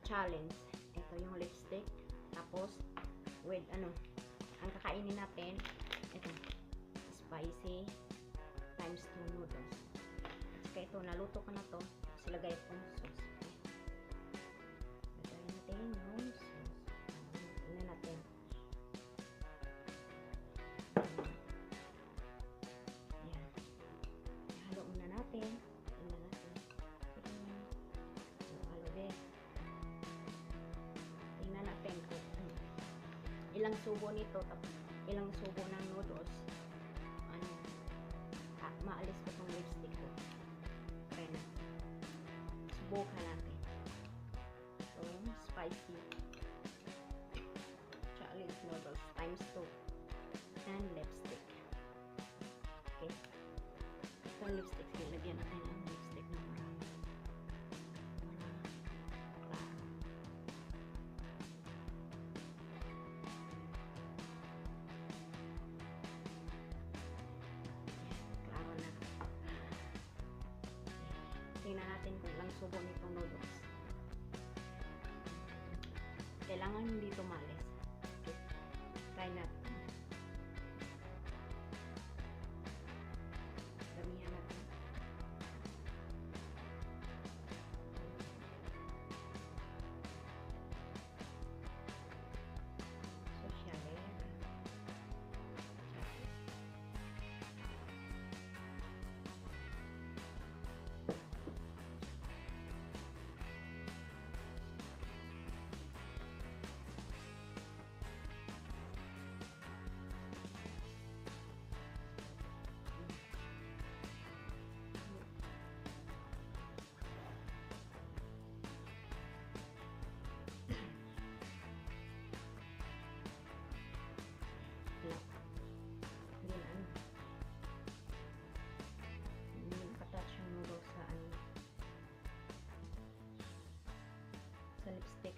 challenge. Ito yung lipstick. Tapos, with ang kakainin natin, ito, spicy times 2 noodles. Kaya ito, naluto ko na to. Silagay itong sauce. Lagay natin yung sauce. Tingnan natin. Ayan. Halo muna natin. Tingnan natin. Halo din. Tingnan natin kung ilang subo nito, tapos ilang subo ng noodles. Maalis ko itong lipstick ko. Try na. Subukan natin. So, spicy challenge noodles times 2 and lipstick. Okay. Itong lipstick, lagyan natin ng lipstick na marami. Tingnan natin kung ilang subo nitong noodles. Kailangan hindi tumalis. Okay. Try natin. Damihan natin. Sosyalera. Hindi nakatouch yung noodles sa lipstick.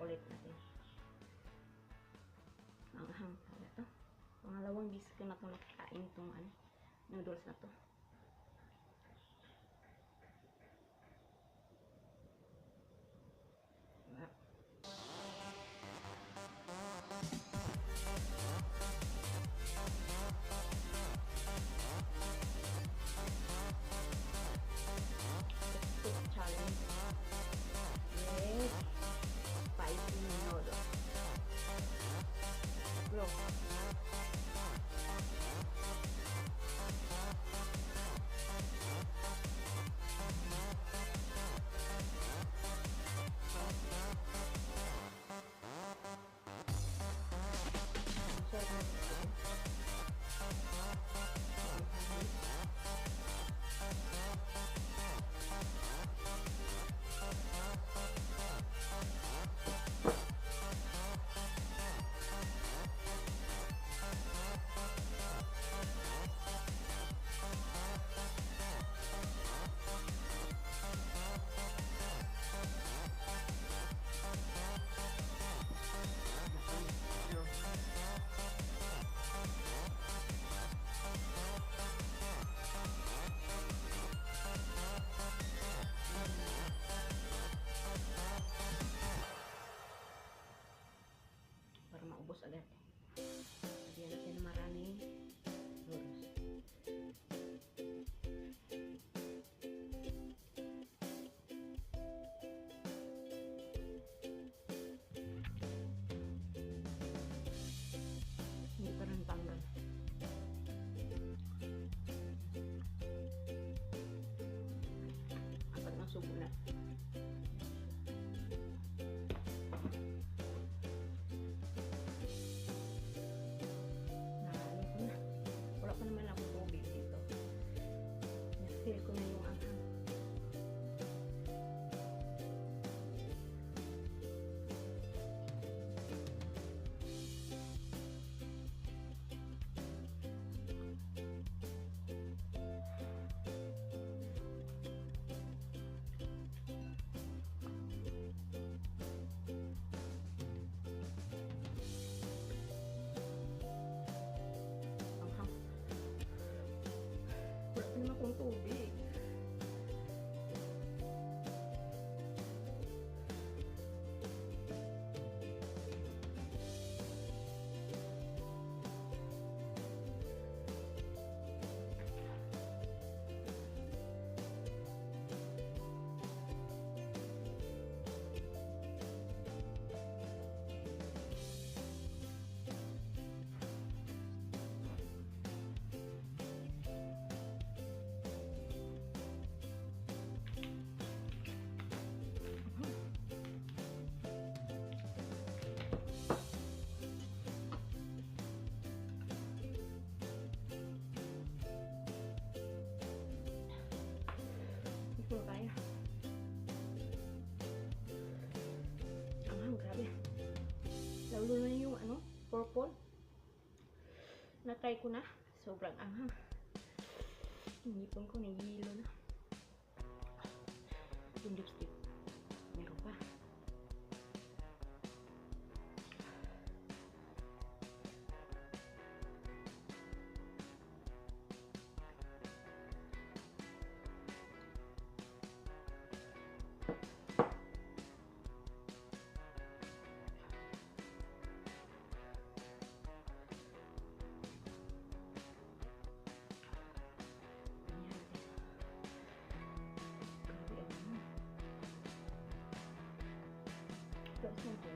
Ulit natin. Ang ito. Pangalawang beses ko na ito nakakain itong noodles na to. Challenge with spicy noodles. Go. Para maubos agad. Lagyan natin ng maraming noodles. Hindi pa rin tanggal. Apat na subo na. Wala pa naman ako tubig dito. Na-feel ko na yung anghang. Wala pa naman akong tubig. Lalo na yung ano, purple. Na-try ko na. Sobrang anghang. Yung ngipon ko nahihilo na. Yung lipstick. Meron pa. Ayan. Grabe ang ano.